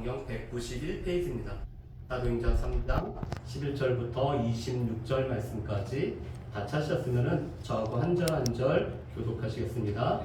성경 191페이지입니다. 사도행전 3장 11절부터 26절 말씀까지 다 찾으셨으면 저하고 한 절 한 절 교독하시겠습니다.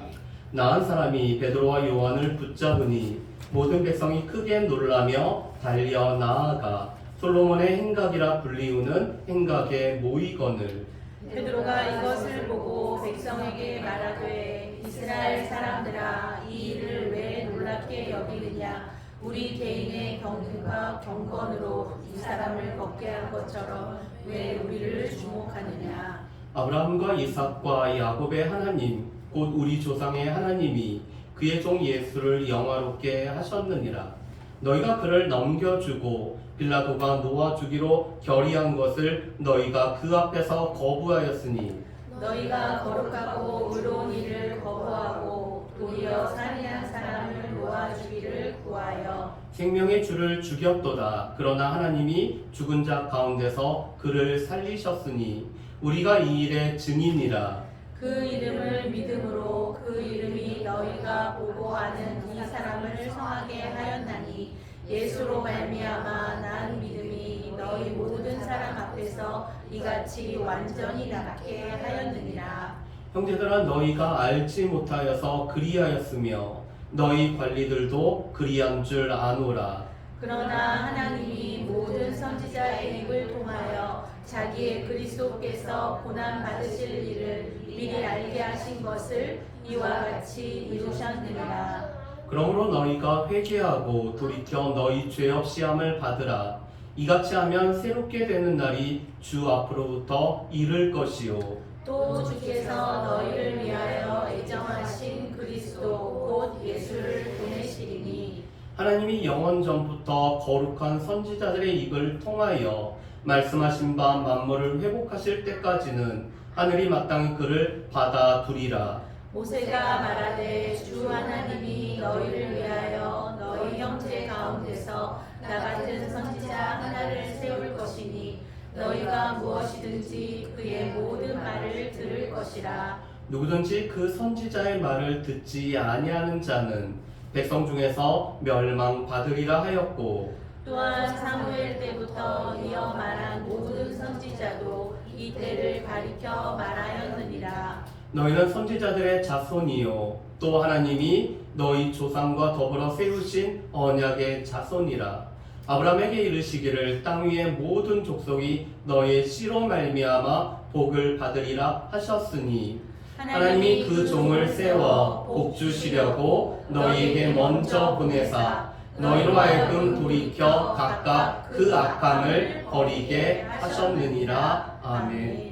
나은 사람이 베드로와 요한을 붙잡으니 모든 백성이 크게 놀라며 달려 나아가 솔로몬의 행각이라 불리우는 행각에 모이거늘. 베드로가 이것을 보고 백성에게 말하되 이스라엘 사람들아, 이 일을 왜 놀랍게 여기느냐? 우리 개인의 경륜과 경건으로 이 사람을 걷게 한 것처럼 왜 우리를 주목하느냐? 아브라함과 이삭과 야곱의 하나님 곧 우리 조상의 하나님이 그의 종 예수를 영화롭게 하셨느니라. 너희가 그를 넘겨주고 빌라도가 놓아주기로 결의한 것을 너희가 그 앞에서 거부하였으니 너희가 거룩하고 의로운 일을 거부하고 도리어 살인한 사람을 놓아주기를 구하여 생명의 주를 죽였도다. 그러나 하나님이 죽은 자 가운데서 그를 살리셨으니 우리가 이 일의 증인이라. 그 이름을 믿음으로 그 이름이 너희가 보고 아는 이 사람을 성하게 하였나니 예수로 말미암아 난 믿음이 너희 모든 사람 앞에서 이같이 완전히 낫게 하였느니라. 형제들아, 너희가 알지 못하여서 그리하였으며 너희 관리들도 그리한 줄 아노라. 그러나 하나님이 모든 선지자의 입을 통하여 자기의 그리스도께서 고난 받으실 일을 미리 알게 하신 것을 이와 같이 이루셨느니라. 그러므로 너희가 회개하고 돌이켜 너희 죄 없이 함을 받으라. 이같이 하면 새롭게 되는 날이 주 앞으로부터 이를 것이요 또 주께서 너희를 위하여 애정하신 그리스도 곧 예수를 보내시리니 하나님이 영원 전부터 거룩한 선지자들의 입을 통하여 말씀하신 바 만물을 회복하실 때까지는 하늘이 마땅히 그를 받아두리라. 모세가 말하되 주 하나님이 너희를 위하여 너희 형제 가운데서 나 같은 선지자 하나를 세울 것이니 너희가 무엇이든지 그의 모든 말을 들을 것이라. 누구든지 그 선지자의 말을 듣지 아니하는 자는 백성 중에서 멸망받으리라 하였고, 또한 사무엘 때부터 이어 말한 모든 선지자도 이 때를 가리켜 말하였느니라. 너희는 선지자들의 자손이요 또 하나님이 너희 조상과 더불어 세우신 언약의 자손이라. 아브라함에게 이르시기를 땅 위의 모든 족속이 너희의 씨로 말미암아 복을 받으리라 하셨으니 하나님이 그 종을 세워 복 주시려고 너희에게 먼저 보내사 너희로 하여금 돌이켜 각각 그 악함을 버리게 하셨느니라. 아멘.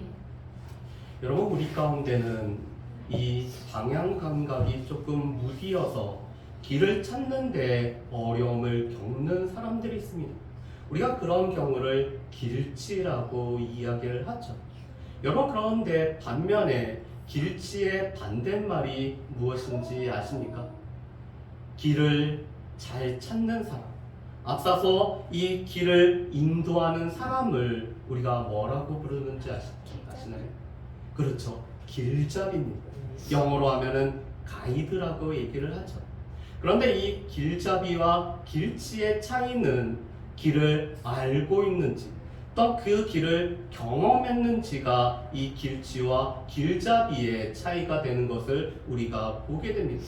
여러분, 우리 가운데는 이 방향 감각이 조금 무디어서 길을 찾는데 어려움을 겪는 사람들이 있습니다. 우리가 그런 경우를 길치라고 이야기를 하죠. 여러분, 그런데 반면에 길치의 반대말이 무엇인지 아십니까? 길을 잘 찾는 사람, 앞서서 이 길을 인도하는 사람을 우리가 뭐라고 부르는지 아시나요? 그렇죠, 길잡이입니다. 영어로 하면은 가이드라고 얘기를 하죠. 그런데 이 길잡이와 길치의 차이는 길을 알고 있는지 또 그 길을 경험했는지가 이 길치와 길잡이의 차이가 되는 것을 우리가 보게 됩니다.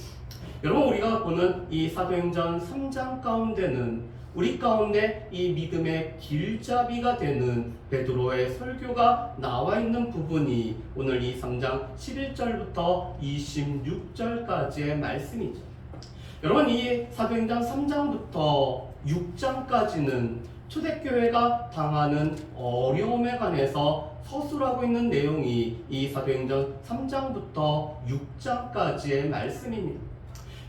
여러분, 우리가 보는 이 사도행전 3장 가운데는 우리 가운데 이 믿음의 길잡이가 되는 베드로의 설교가 나와 있는 부분이 오늘 이 3장 11절부터 26절까지의 말씀이죠. 여러분, 이 사도행전 3장부터 6장까지는 초대교회가 당하는 어려움에 관해서 서술하고 있는 내용이 이 사도행전 3장부터 6장까지의 말씀입니다.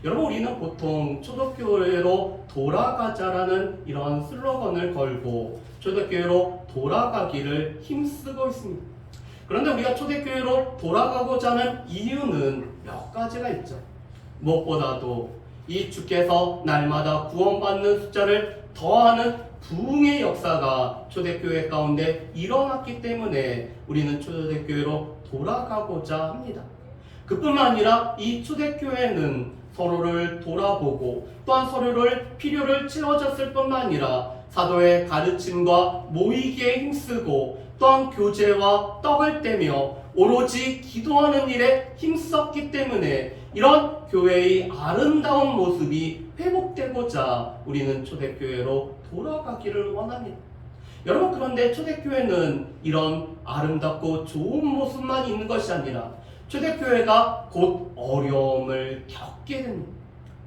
여러분, 우리는 보통 초대교회로 돌아가자라는 이런 슬로건을 걸고 초대교회로 돌아가기를 힘쓰고 있습니다. 그런데 우리가 초대교회로 돌아가고자 하는 이유는 몇 가지가 있죠. 무엇보다도 이 주께서 날마다 구원받는 숫자를 더하는 부흥의 역사가 초대교회 가운데 일어났기 때문에 우리는 초대교회로 돌아가고자 합니다. 그뿐만 아니라 이 초대교회는 서로를 돌아보고 또한 서로를 필요를 채워줬을 뿐만 아니라 사도의 가르침과 모이기에 힘쓰고 또한 교제와 떡을 떼며 오로지 기도하는 일에 힘썼기 때문에 이런 교회의 아름다운 모습이 회복되고자 우리는 초대교회로 돌아가기를 원합니다. 여러분, 그런데 초대교회는 이런 아름답고 좋은 모습만 있는 것이 아니라 초대교회가 곧 어려움을 겪게 됩니다.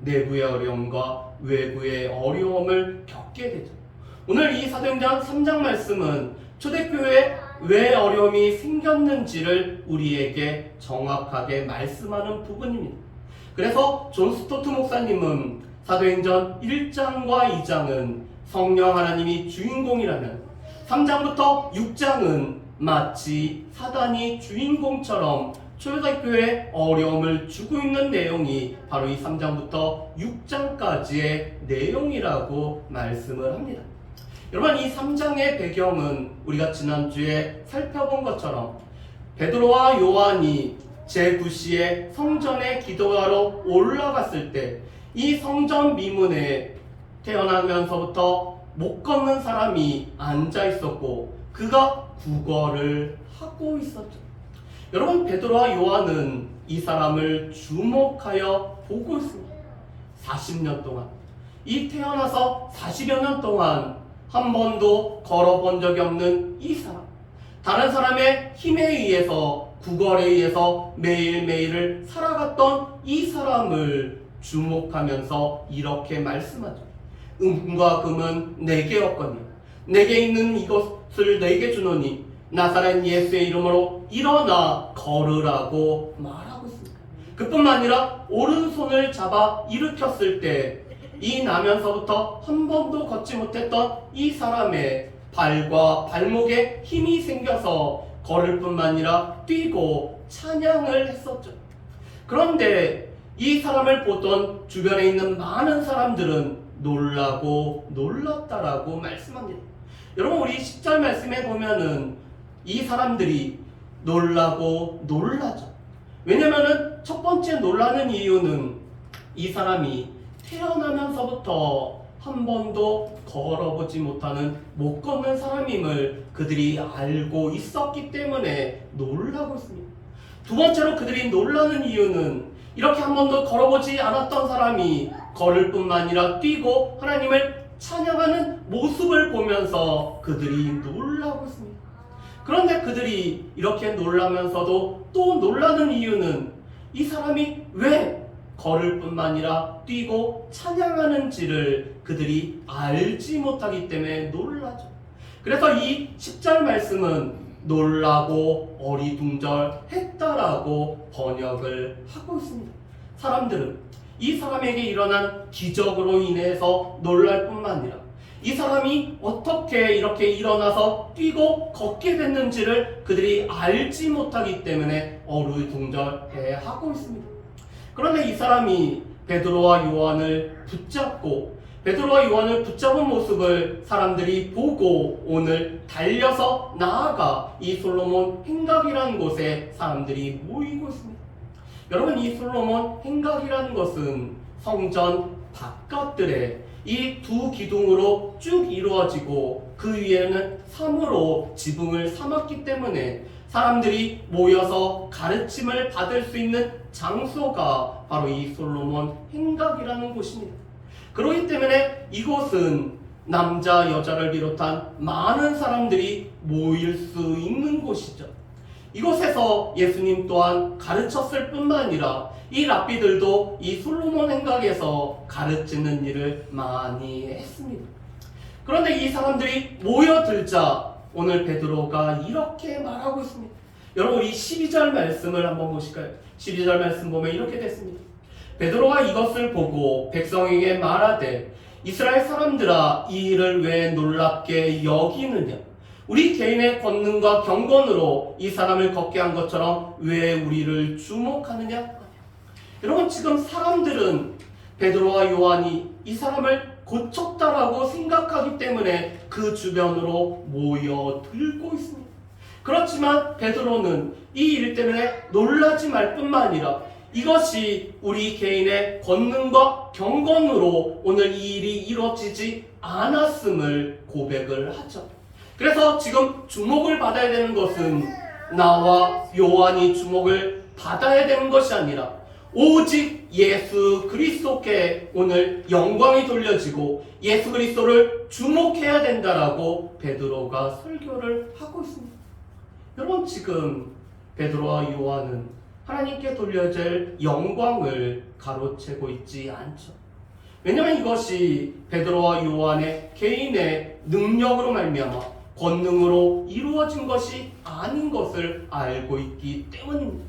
내부의 어려움과 외부의 어려움을 겪게 되죠. 오늘 이 사도행전 3장 말씀은 초대교회에 왜 어려움이 생겼는지를 우리에게 정확하게 말씀하는 부분입니다. 그래서 존 스토트 목사님은 사도행전 1장과 2장은 성령 하나님이 주인공이라면 3장부터 6장은 마치 사단이 주인공처럼 초대교회에 어려움을 주고 있는 내용이 바로 이 3장부터 6장까지의 내용이라고 말씀을 합니다. 여러분, 이 3장의 배경은 우리가 지난주에 살펴본 것처럼 베드로와 요한이 제9시에 성전에 기도하러 올라갔을 때 이 성전 미문에 태어나면서부터 못 걷는 사람이 앉아 있었고 그가 구걸을 하고 있었죠. 여러분, 베드로와 요한은 이 사람을 주목하여 보고 있습니다. 40년 동안, 이 태어나서 40여 년 동안 한 번도 걸어본 적이 없는 이 사람, 다른 사람의 힘에 의해서 구걸에 의해서 매일매일을 살아갔던 이 사람을 주목하면서 이렇게 말씀하죠. 은과 금은 내게 없거니 내게 있는 이것을 내게 주노니 나사렛 예수의 이름으로 일어나 걸으라고 말하고 있습니다. 그뿐만 아니라 오른손을 잡아 일으켰을 때 이 나면서부터 한 번도 걷지 못했던 이 사람의 발과 발목에 힘이 생겨서 걸을 뿐만 아니라 뛰고 찬양을 했었죠. 그런데 이 사람을 보던 주변에 있는 많은 사람들은 놀라고 놀랐다라고 말씀합니다. 여러분, 우리 10절 말씀에 보면은 이 사람들이 놀라고 놀라죠. 왜냐면은 첫 번째 놀라는 이유는 이 사람이 태어나면서부터 한 번도 걸어보지 못하는 못 걷는 사람임을 그들이 알고 있었기 때문에 놀라고 있습니다. 두 번째로 그들이 놀라는 이유는 이렇게 한 번도 걸어보지 않았던 사람이 걸을 뿐만 아니라 뛰고 하나님을 찬양하는 모습을 보면서 그들이 놀라고 있습니다. 그런데 그들이 이렇게 놀라면서도 또 놀라는 이유는 이 사람이 왜 걸을 뿐만 아니라 뛰고 찬양하는지를 그들이 알지 못하기 때문에 놀라죠. 그래서 이 10절 말씀은 놀라고 어리둥절했다라고 번역을 하고 있습니다. 사람들은 이 사람에게 일어난 기적으로 인해서 놀랄 뿐만 아니라 이 사람이 어떻게 이렇게 일어나서 뛰고 걷게 됐는지를 그들이 알지 못하기 때문에 어리둥절해하고 있습니다. 그런데 이 사람이 베드로와 요한을 붙잡고 베드로와 요한을 붙잡은 모습을 사람들이 보고 오늘 달려서 나아가 이 솔로몬 행각이라는 곳에 사람들이 모이고 있습니다. 여러분, 이 솔로몬 행각이라는 것은 성전 바깥들에 이 두 기둥으로 쭉 이루어지고 그 위에는 삼으로 지붕을 삼았기 때문에 사람들이 모여서 가르침을 받을 수 있는 장소가 바로 이 솔로몬 행각이라는 곳입니다. 그렇기 때문에 이곳은 남자, 여자를 비롯한 많은 사람들이 모일 수 있는 곳이죠. 이곳에서 예수님 또한 가르쳤을 뿐만 아니라 이 랍비들도 이 솔로몬 행각에서 가르치는 일을 많이 했습니다. 그런데 이 사람들이 모여들자 오늘 베드로가 이렇게 말하고 있습니다. 여러분, 이 12절 말씀을 한번 보실까요? 12절 말씀 보면 이렇게 됐습니다. 베드로가 이것을 보고 백성에게 말하되 이스라엘 사람들아, 이 일을 왜 놀랍게 여기느냐? 우리 개인의 권능과 경건으로 이 사람을 걷게 한 것처럼 왜 우리를 주목하느냐? 여러분, 지금 사람들은 베드로와 요한이 이 사람을 고쳤다라고 생각하기 때문에 그 주변으로 모여들고 있습니다. 그렇지만 베드로는 이 일 때문에 놀라지 말 뿐만 아니라 이것이 우리 개인의 권능과 경건으로 오늘 이 일이 이루어지지 않았음을 고백을 하죠. 그래서 지금 주목을 받아야 되는 것은 나와 요한이 주목을 받아야 되는 것이 아니라 오직 예수 그리스도께 오늘 영광이 돌려지고 예수 그리스도를 주목해야 된다라고 베드로가 설교를 하고 있습니다. 여러분, 지금 베드로와 요한은 하나님께 돌려질 영광을 가로채고 있지 않죠. 왜냐하면 이것이 베드로와 요한의 개인의 능력으로 말미암아 권능으로 이루어진 것이 아닌 것을 알고 있기 때문입니다.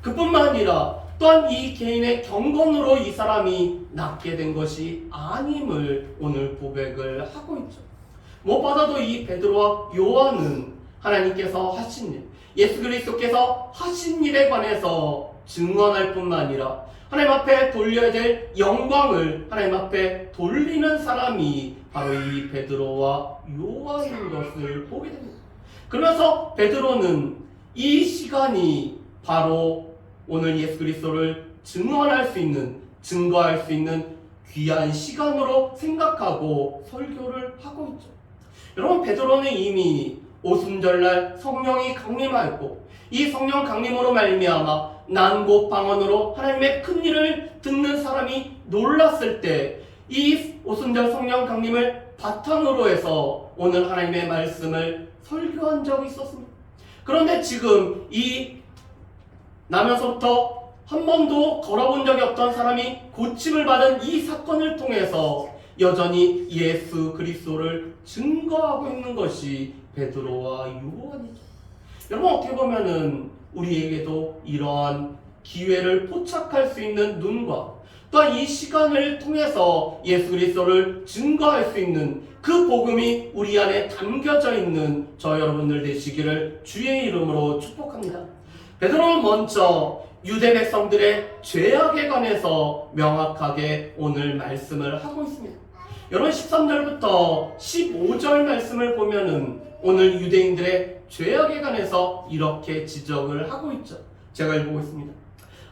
그뿐만 아니라 또한 이 개인의 경건으로 이 사람이 낫게 된 것이 아님을 오늘 고백을 하고 있죠. 무엇보다도 이 베드로와 요한은 하나님께서 하신 일, 예수 그리스도께서 하신 일에 관해서 증언할 뿐만 아니라 하나님 앞에 돌려야 될 영광을 하나님 앞에 돌리는 사람이 바로 이 베드로와 요한인 것을 보게 됩니다. 그러면서 베드로는 이 시간이 바로 오늘 예수 그리스도를 증언할 수 있는, 증거할 수 있는 귀한 시간으로 생각하고 설교를 하고 있죠. 여러분, 베드로는 이미 오순절날 성령이 강림하였고 이 성령 강림으로 말미암아 난곡 방언으로 하나님의 큰 일을 듣는 사람이 놀랐을 때 이 오순절 성령 강림을 바탕으로 해서 오늘 하나님의 말씀을 설교한 적이 있었습니다. 그런데 지금 이 나면서부터 한 번도 걸어본 적이 없던 사람이 고침을 받은 이 사건을 통해서 여전히 예수 그리스도를 증거하고 있는 것이 베드로와 요한이죠. 여러분, 어떻게 보면은 우리에게도 이러한 기회를 포착할 수 있는 눈과 또한 이 시간을 통해서 예수 그리스도를 증거할 수 있는 그 복음이 우리 안에 담겨져 있는 저 여러분들 되시기를 주의 이름으로 축복합니다. 베드로는 먼저 유대 백성들의 죄악에 관해서 명확하게 오늘 말씀을 하고 있습니다. 여러분, 13절부터 15절 말씀을 보면은 오늘 유대인들의 죄악에 관해서 이렇게 지적을 하고 있죠. 제가 읽어보겠습니다.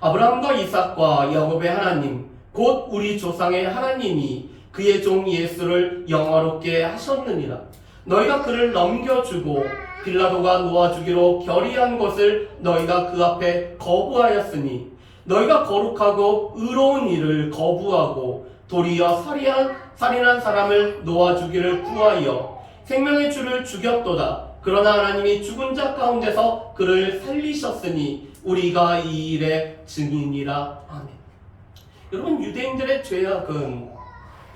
아브라함과 이삭과 야곱의 하나님 곧 우리 조상의 하나님이 그의 종 예수를 영화롭게 하셨느니라. 너희가 그를 넘겨주고 빌라도가 놓아주기로 결의한 것을 너희가 그 앞에 거부하였으니 너희가 거룩하고 의로운 일을 거부하고 도리어 살인한 사람을 놓아주기를 구하여 생명의 주를 죽였도다. 그러나 하나님이 죽은 자 가운데서 그를 살리셨으니 우리가 이 일의 증인이라. 아멘. 여러분, 유대인들의 죄악은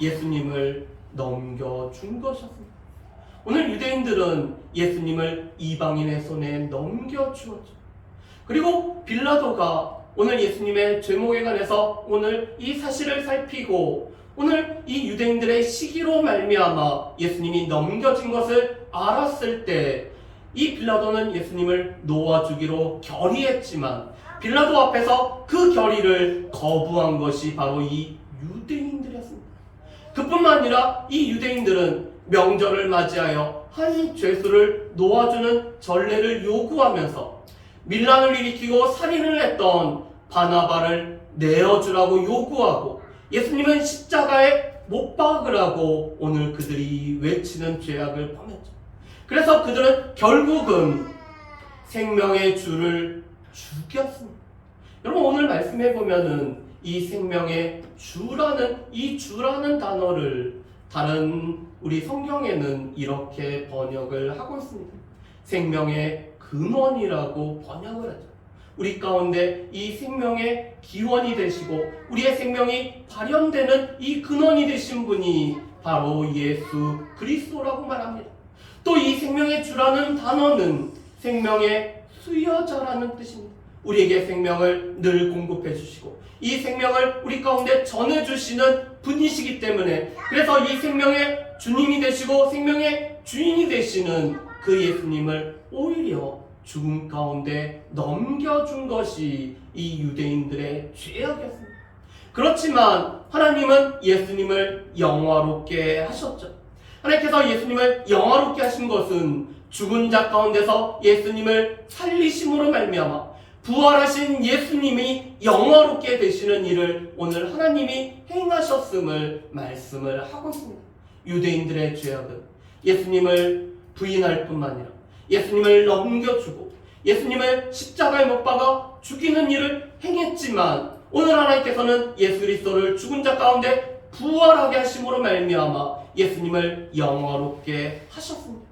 예수님을 넘겨준 것이었습니다. 오늘 유대인들은 예수님을 이방인의 손에 넘겨주었죠. 그리고 빌라도가 오늘 예수님의 죄목에 관해서 오늘 이 사실을 살피고 오늘 이 유대인들의 시기로 말미암아 예수님이 넘겨진 것을 알았을 때 이 빌라도는 예수님을 놓아주기로 결의했지만 빌라도 앞에서 그 결의를 거부한 것이 바로 이 유대인들이었습니다. 그뿐만 아니라 이 유대인들은 명절을 맞이하여 한 죄수를 놓아주는 전례를 요구하면서 밀란을 일으키고 살인을 했던 바나바를 내어주라고 요구하고 예수님은 십자가에 못 박으라고 오늘 그들이 외치는 죄악을 범했죠. 그래서 그들은 결국은 생명의 주를 죽였습니다. 여러분, 오늘 말씀해 보면은 이 생명의 주라는 단어를 다른 우리 성경에는 이렇게 번역을 하고 있습니다. 생명의 근원이라고 번역을 하죠. 우리 가운데 이 생명의 기원이 되시고 우리의 생명이 발현되는 이 근원이 되신 분이 바로 예수 그리스도라고 말합니다. 또 이 생명의 주라는 단어는 생명의 수여자라는 뜻입니다. 우리에게 생명을 늘 공급해 주시고 이 생명을 우리 가운데 전해 주시는 분이시기 때문에 그래서 이 생명의 주님이 되시고 생명의 주인이 되시는 그 예수님을 오히려 죽음 가운데 넘겨준 것이 이 유대인들의 죄악이었습니다. 그렇지만 하나님은 예수님을 영화롭게 하셨죠. 하나님께서 예수님을 영화롭게 하신 것은 죽은 자 가운데서 예수님을 살리심으로 말미암아 부활하신 예수님이 영화롭게 되시는 일을 오늘 하나님이 행하셨음을 말씀을 하고 있습니다. 유대인들의 죄악은 예수님을 부인할 뿐만 아니라 예수님을 넘겨주고 예수님을 십자가에 못 박아 죽이는 일을 행했지만 오늘 하나님께서는 예수 그리스도를 죽은 자 가운데 부활하게 하심으로 말미암아 예수님을 영화롭게 하셨습니다.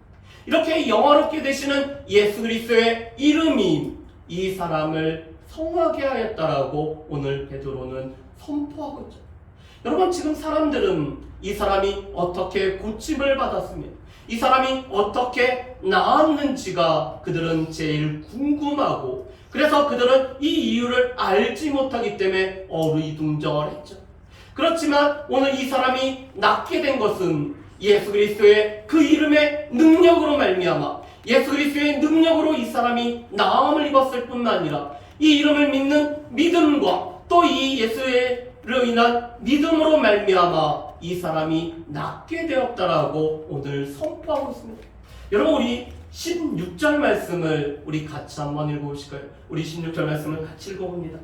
이렇게 영화롭게 되시는 예수 그리스도의 이름이 이 사람을 성하게 하였다라고 오늘 베드로는 선포하고 있죠. 여러분, 지금 사람들은 이 사람이 어떻게 고침을 받았으며 이 사람이 어떻게 나았는지가 그들은 제일 궁금하고, 그래서 그들은 이 이유를 알지 못하기 때문에 어리둥절을 했죠. 그렇지만 오늘 이 사람이 낫게 된 것은 예수 그리스도의 그 이름의 능력으로 말미암아 예수 그리스도의 능력으로 이 사람이 나음을 입었을 뿐만 아니라 이 이름을 믿는 믿음과 또 이 예수로 인한 믿음으로 말미암아 이 사람이 낫게 되었다라고 오늘 선포하고 있습니다. 여러분, 우리 16절 말씀을 우리 같이 한번 읽어보실까요? 우리 16절 말씀을 같이 읽어봅니다.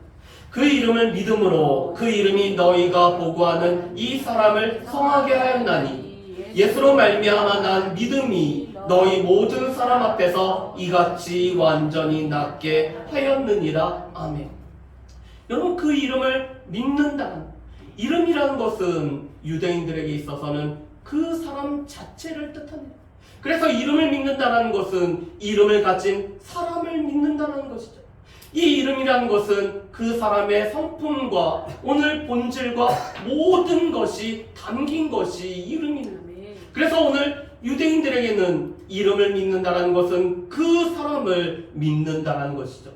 그 이름을 믿음으로 그 이름이 너희가 보고하는 이 사람을 성하게 하였나니 예수로 말미암아 난 믿음이 너희 모든 사람 앞에서 이같이 완전히 낫게 하였느니라. 아멘. 여러분, 그 이름을 믿는다는 이름이라는 것은 유대인들에게 있어서는 그 사람 자체를 뜻합니다. 그래서 이름을 믿는다는 것은 이름을 가진 사람을 믿는다는 것이죠. 이 이름이라는 것은 그 사람의 성품과 오늘 본질과 모든 것이 담긴 것이 이름입니다. 그래서 오늘 유대인들에게는 이름을 믿는다는 것은 그 사람을 믿는다는 것이죠.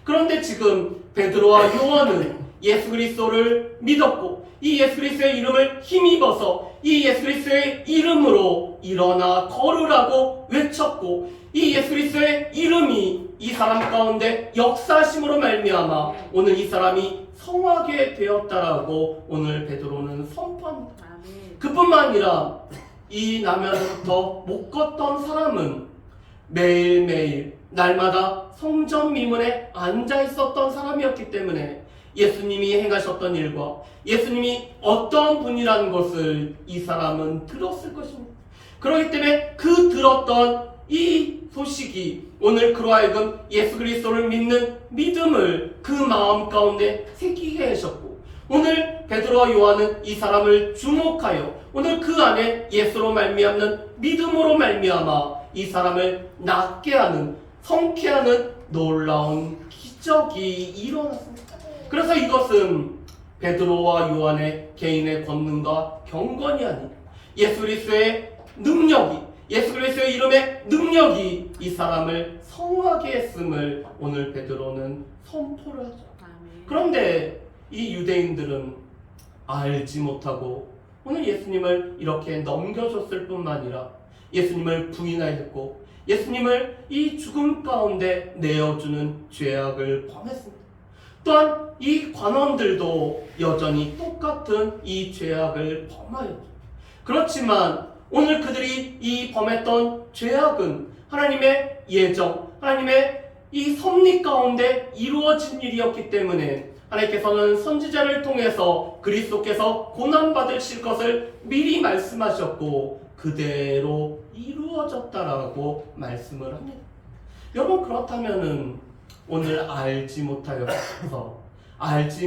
그런데 지금 베드로와 요한은 예수 그리스도를 믿었고 이 예수 그리스도의 이름을 힘입어서 이 예수 그리스도의 이름으로 일어나 걸으라고 외쳤고 이 예수 그리스도의 이름이 이 사람 가운데 역사심으로 말미암아 오늘 이 사람이 성하게 되었다라고 오늘 베드로는 선포합니다. 그뿐만 아니라 이 나면부터 못 걷던 사람은 매일매일 날마다 성전 미문에 앉아 있었던 사람이었기 때문에 예수님이 행하셨던 일과 예수님이 어떤 분이라는 것을 이 사람은 들었을 것입니다. 그렇기 때문에 그 들었던 이 소식이 오늘 그로 하여금 예수 그리스도를 믿는 믿음을 그 마음 가운데 새기게 하셨고 오늘 베드로와 요한은 이 사람을 주목하여 오늘 그 안에 예수로 말미암는 믿음으로 말미암아 이 사람을 낫게 하는 성케하는 놀라운 기적이 일어났습니다. 그래서 이것은 베드로와 요한의 개인의 권능과 경건이 아닌 예수 그리스도의 능력이 예수 그리스도의 이름의 능력이 이 사람을 성하게 했음을 오늘 베드로는 선포를 하죠. 그런데 이 유대인들은 알지 못하고 오늘 예수님을 이렇게 넘겨줬을 뿐만 아니라 예수님을 부인하였고 예수님을 이 죽음 가운데 내어주는 죄악을 범했습니다. 또한 이 관원들도 여전히 똑같은 이 죄악을 범하였죠. 그렇지만 오늘 그들이 이 범했던 죄악은 하나님의 예정, 하나님의 이 섭리 가운데 이루어진 일이었기 때문에 하나님께서는 선지자를 통해서 그리스도께서 고난받으실 것을 미리 말씀하셨고 그대로 이루어졌다라고 말씀을 합니다. 여러분, 그렇다면은 오늘 알지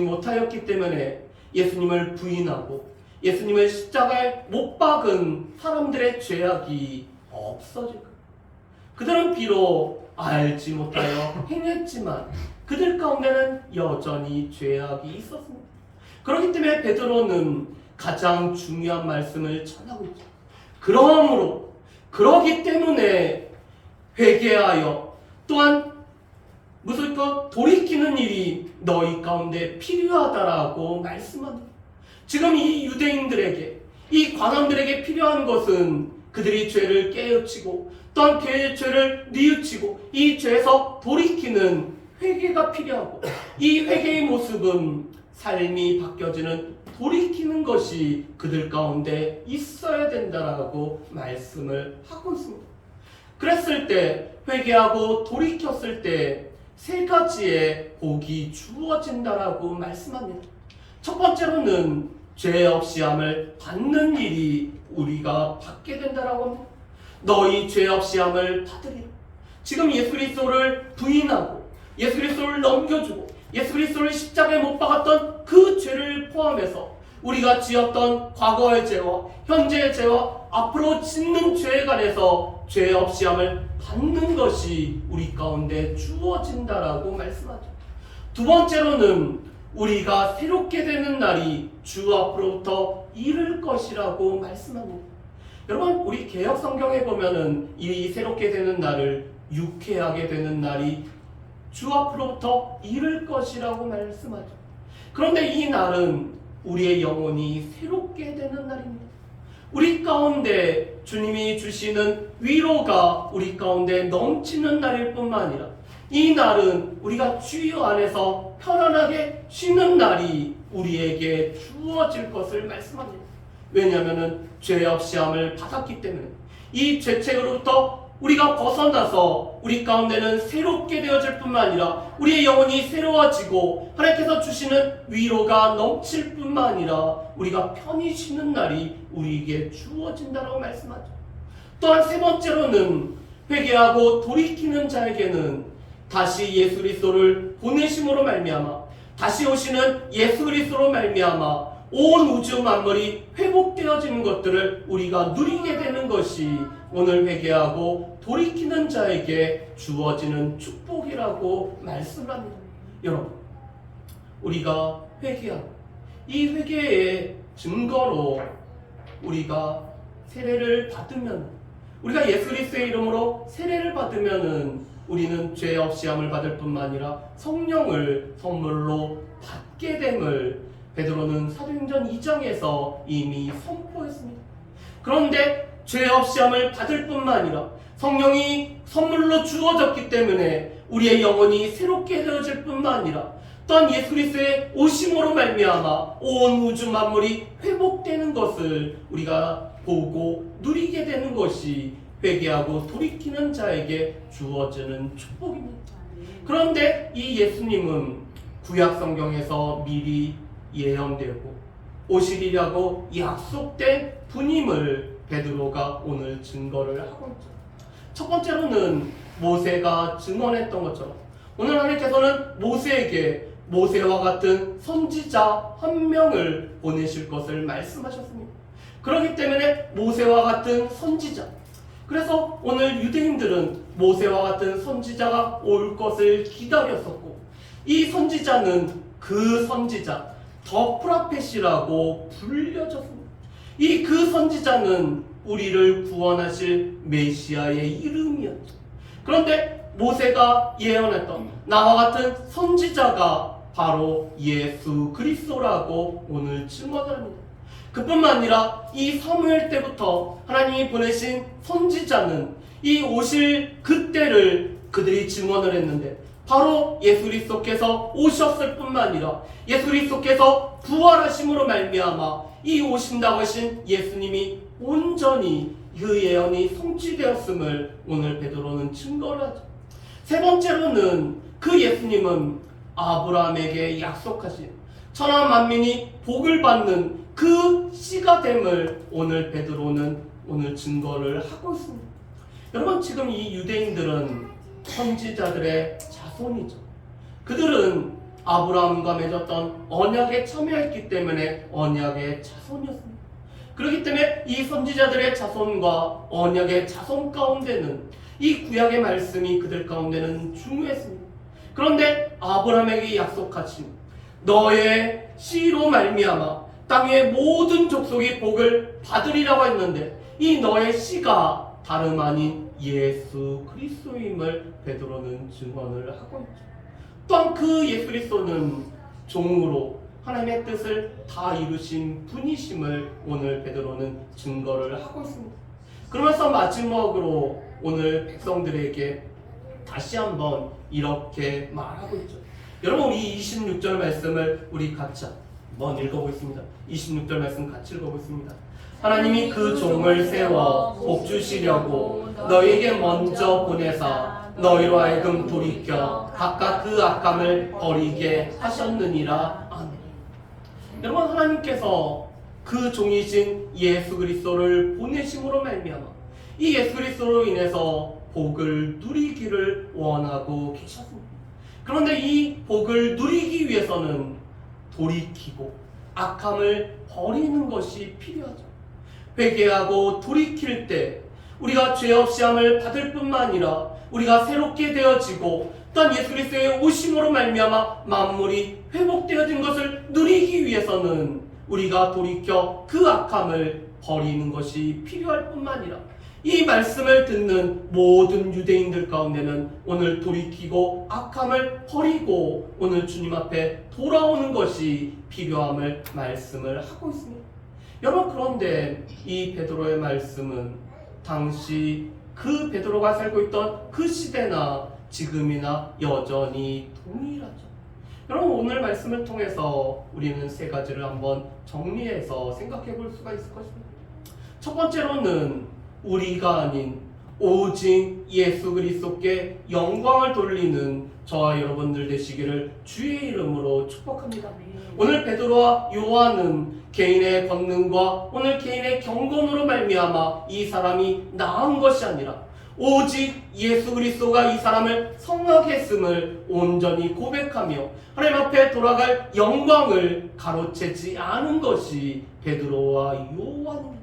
못하였기 때문에 예수님을 부인하고 예수님을 십자가에 못 박은 사람들의 죄악이 없어질까? 그들은 비록 알지 못하여 행했지만 그들 가운데는 여전히 죄악이 있었습니다. 그렇기 때문에 베드로는 가장 중요한 말씀을 전하고 있죠. 그러기 때문에 회개하여 또한 무슨 돌이키는 일이 너희 가운데 필요하다라고 말씀합니다. 지금 이 유대인들에게 이 관원들에게 필요한 것은 그들이 죄를 깨우치고 또한 그의 죄를 뉘우치고 이 죄에서 돌이키는 회개가 필요하고 이 회개의 모습은 삶이 바뀌어지는 돌이키는 것이 그들 가운데 있어야 된다라고 말씀을 하고 있습니다. 그랬을 때 회개하고 돌이켰을 때 세 가지의 복이 주어진다라고 말씀합니다. 첫 번째로는 죄 없이 함을 받는 일이 우리가 받게 된다라고 합니다. 너희 죄 없이 함을 받으리라. 지금 예수 그리스도를 부인하고 예수 그리스도를 넘겨주고 예수 그리스도를 십자가에 못 박았던 그 죄를 포함해서 우리가 지었던 과거의 죄와 현재의 죄와 앞으로 짓는 죄에 관해서 죄 없이 함을 받는 것이 우리 가운데 주어진다라고 말씀하죠. 두 번째로는 우리가 새롭게 되는 날이 주 앞으로부터 이를 것이라고 말씀합니다. 여러분, 우리 개역 성경에 보면은 이 새롭게 되는 날을 유쾌하게 되는 날이 주 앞으로부터 이를 것이라고 말씀하죠. 그런데 이 날은 우리의 영혼이 새롭게 되는 날입니다. 우리 가운데 주님이 주시는 위로가 우리 가운데 넘치는 날일 뿐만 아니라 이 날은 우리가 주여 안에서 편안하게 쉬는 날이 우리에게 주어질 것을 말씀합니다. 왜냐하면 죄 없이 함을 받았기 때문에 이 죄책으로부터 우리가 벗어나서 우리 가운데는 새롭게 되어질 뿐만 아니라 우리의 영혼이 새로워지고 하나님께서 주시는 위로가 넘칠 뿐만 아니라 우리가 편히 쉬는 날이 우리에게 주어진다고 말씀하죠. 또한 세 번째로는 회개하고 돌이키는 자에게는 다시 예수 그리스도를 보내심으로 말미암아 다시 오시는 예수 그리스도로 말미암아 온 우주 만물이 회복되어지는 것들을 우리가 누리게 되는 것이 오늘 회개하고 돌이키는 자에게 주어지는 축복이라고 말씀을 합니다. 여러분, 우리가 회개하고 이 회개의 증거로 우리가 세례를 받으면 우리가 예수 그리스도의 이름으로 세례를 받으면은 우리는 죄 없이 함을 받을 뿐만 아니라 성령을 선물로 받게 됨을 베드로는 사도행전 2장에서 이미 선포했습니다. 그런데 죄 없이 함을 받을 뿐만 아니라 성령이 선물로 주어졌기 때문에 우리의 영혼이 새롭게 되어질 뿐만 아니라 또한 예수 그리스도의 오심으로 말미암아 온 우주 만물이 회복되는 것을 우리가 보고 누리게 되는 것이 회개하고 돌이키는 자에게 주어지는 축복입니다. 그런데 이 예수님은 구약 성경에서 미리 예언되고 오시리라고 약속된 분임을 베드로가 오늘 증거를 하고 있죠. 첫 번째로는 모세가 증언했던 것처럼 오늘 하나님께서는 모세에게 모세와 같은 선지자 한 명을 보내실 것을 말씀하셨습니다. 그렇기 때문에 모세와 같은 선지자, 그래서 오늘 유대인들은 모세와 같은 선지자가 올 것을 기다렸었고 이 선지자는 그 선지자 더 프라펫이라고 불려졌습니다. 이 그 선지자는 우리를 구원하실 메시아의 이름이었죠. 그런데 모세가 예언했던 나와 같은 선지자가 바로 예수 그리스도라고 오늘 증언을 합니다. 그뿐만 아니라 이 사무엘 때부터 하나님이 보내신 선지자는 이 오실 그때를 그들이 증언을 했는데 바로 예수 그리스도께서 오셨을 뿐만 아니라 예수 그리스도께서 부활하심으로 말미암아 이 오신다고 하신 예수님이 온전히 그 예언이 성취되었음을 오늘 베드로는 증거를 하죠. 세 번째로는 그 예수님은 아브라함에게 약속하신 천하 만민이 복을 받는 그 씨가 됨을 오늘 베드로는 오늘 증거를 하고 있습니다. 여러분, 지금 이 유대인들은 선지자들의 자손이죠. 그들은 아브라함과 맺었던 언약에 참여했기 때문에 언약의 자손이었습니다. 그렇기 때문에 이 선지자들의 자손과 언약의 자손 가운데는 이 구약의 말씀이 그들 가운데는 중요했습니다. 그런데 아브라함에게 약속하신 너의 씨로 말미암아 땅의 모든 족속이 복을 받으리라고 했는데 이 너의 씨가 다름 아닌 예수 그리스도임을 베드로는 증언을 하고 있죠. 또한 그 예수 그리스도는 종으로 하나님의 뜻을 다 이루신 분이심을 오늘 베드로는 증거를 하고 있습니다. 그러면서 마지막으로 오늘 백성들에게 다시 한번 이렇게 말하고 있죠. 여러분, 이 26절 말씀을 우리 같이 한번 읽어보겠습니다. 26절 말씀 같이 읽어보겠습니다. 하나님이 그 종을 세워 복 주시려고 너에게 먼저 보내사 너희로 하여금 돌이켜 각각 그 악함을 버리게 하셨느니라. 아멘. 여러분, 하나님께서 그 종이신 예수 그리스도를 보내심으로 말미암아 이 예수 그리스도로 인해서 복을 누리기를 원하고 계셨습니다. 그런데 이 복을 누리기 위해서는 돌이키고 악함을 버리는 것이 필요하죠. 회개하고 돌이킬 때 우리가 죄 없이 함을 받을 뿐만 아니라 우리가 새롭게 되어지고 또한 예수 그리스도의 오심으로 말미암아 만물이 회복되어진 것을 누리기 위해서는 우리가 돌이켜 그 악함을 버리는 것이 필요할 뿐만 아니라 이 말씀을 듣는 모든 유대인들 가운데는 오늘 돌이키고 악함을 버리고 오늘 주님 앞에 돌아오는 것이 필요함을 말씀을 하고 있습니다. 여러분, 그런데 이 베드로의 말씀은 당시 그 베드로가 살고 있던 그 시대나 지금이나 여전히 동일하죠. 여러분, 오늘 말씀을 통해서 우리는 세 가지를 한번 정리해서 생각해 볼 수가 있을 것입니다. 첫 번째로는 우리가 아닌 오직 예수 그리스도께 영광을 돌리는 저와 여러분들 되시기를 주의 이름으로 축복합니다. 오늘 베드로와 요한은 개인의 권능과 오늘 개인의 경건으로 말미암아 이 사람이 나은 것이 아니라 오직 예수 그리스도가 이 사람을 성하게 했음을 온전히 고백하며 하나님 앞에 돌아갈 영광을 가로채지 않은 것이 베드로와 요한입니다.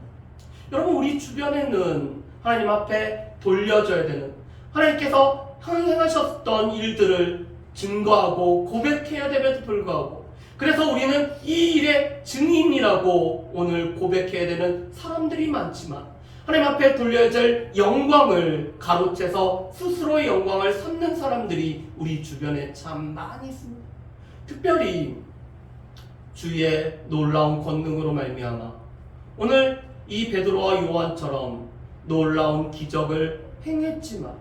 여러분, 우리 주변에는 하나님 앞에 돌려줘야 되는 하나님께서 행하셨던 일들을 증거하고 고백해야 됨에도 불구하고 그래서 우리는 이 일의 증인이라고 오늘 고백해야 되는 사람들이 많지만 하나님 앞에 돌려질 영광을 가로채서 스스로의 영광을 삼는 사람들이 우리 주변에 참 많이 있습니다. 특별히 주의 놀라운 권능으로 말미암아 오늘 이 베드로와 요한처럼 놀라운 기적을 행했지만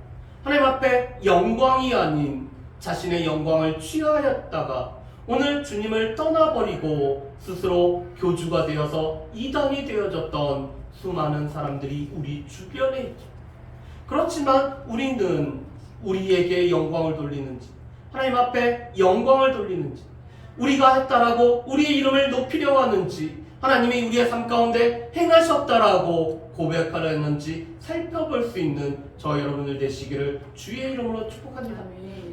하나님 앞에 영광이 아닌 자신의 영광을 취하였다가 오늘 주님을 떠나버리고 스스로 교주가 되어서 이단이 되어졌던 수많은 사람들이 우리 주변에 있죠. 그렇지만 우리는 우리에게 영광을 돌리는지 하나님 앞에 영광을 돌리는지 우리가 했다라고 우리의 이름을 높이려고 하는지 하나님이 우리의 삶 가운데 행하셨다라고 고백하려는지 살펴볼 수 있는 저 여러분들 되시기를 주의 이름으로 축복합니다.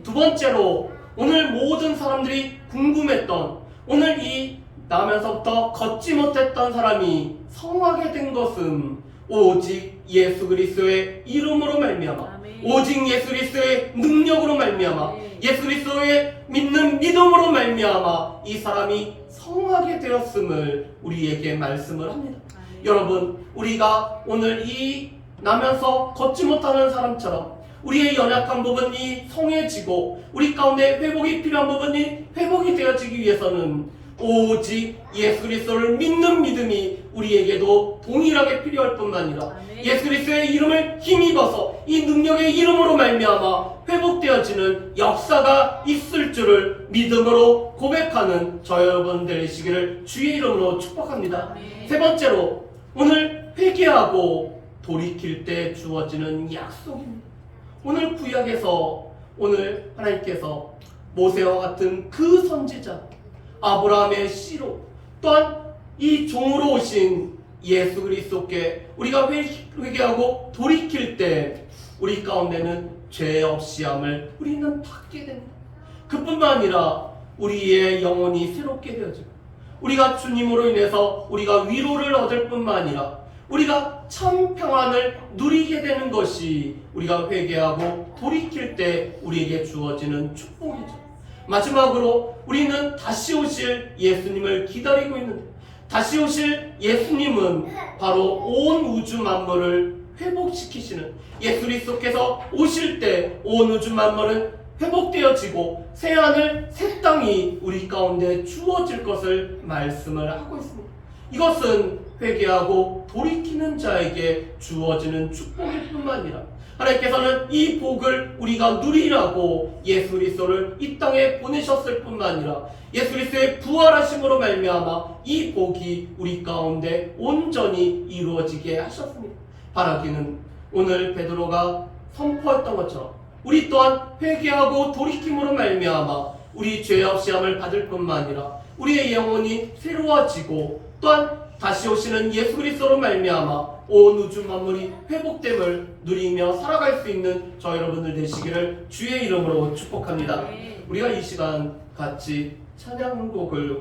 두 번째로 오늘 모든 사람들이 궁금했던 오늘 이 나면서부터 걷지 못했던 사람이 성하게 된 것은 오직 예수 그리스도의 이름으로 말미암아 오직 예수 그리스도의 능력으로 말미암아 예수 그리스도의 믿는 믿음으로 말미암아 이 사람이 성하게 되었음을 우리에게 말씀을 합니다. 여러분, 우리가 오늘 이 나면서 걷지 못하는 사람처럼 우리의 연약한 부분이 성해지고 우리 가운데 회복이 필요한 부분이 회복이 되어지기 위해서는 오직 예수 그리스도를 믿는 믿음이 우리에게도 동일하게 필요할 뿐만 아니라 예수 그리스도의 이름을 힘입어서 이 능력의 이름으로 말미암아 회복되어지는 역사가 있을 줄을 믿음으로 고백하는 저 여러분 되시기를 주의 이름으로 축복합니다. 세 번째로 오늘 회개하고 돌이킬 때 주어지는 약속입니다. 오늘 구약에서 오늘 하나님께서 모세와 같은 그 선지자 아브라함의 씨로 또한 이 종으로 오신 예수 그리스도께 우리가 회개하고 돌이킬 때 우리 가운데는 죄 없이 함을 우리는 받게 됩니다. 그뿐만 아니라 우리의 영혼이 새롭게 되어지고 우리가 주님으로 인해서 우리가 위로를 얻을 뿐만 아니라 우리가 참 평안을 누리게 되는 것이 우리가 회개하고 돌이킬 때 우리에게 주어지는 축복이죠. 마지막으로 우리는 다시 오실 예수님을 기다리고 있는데 다시 오실 예수님은 바로 온 우주 만물을 회복시키시는 예수 그리스도께서 오실 때 온 우주 만물은 회복되어지고 새하늘 새 땅이 우리 가운데 주어질 것을 말씀을 하고 있습니다. 이것은 회개하고 돌이키는 자에게 주어지는 축복일 뿐만 아니라 하나님께서는 이 복을 우리가 누리라고 예수 그리스도를 이 땅에 보내셨을 뿐만 아니라 예수 그리스도의 부활하심으로 말미암아 이 복이 우리 가운데 온전히 이루어지게 하셨습니다. 바라기는 오늘 베드로가 선포했던 것처럼 우리 또한 회개하고 돌이킴으로 말미암아 우리 죄 없이 함을 받을 뿐만 아니라 우리의 영혼이 새로워지고 또한 다시 오시는 예수 그리스도로 말미암아 온 우주 만물이 회복됨을 누리며 살아갈 수 있는 저 여러분들 되시기를 주의 이름으로 축복합니다. 우리가 이 시간 같이 찬양곡을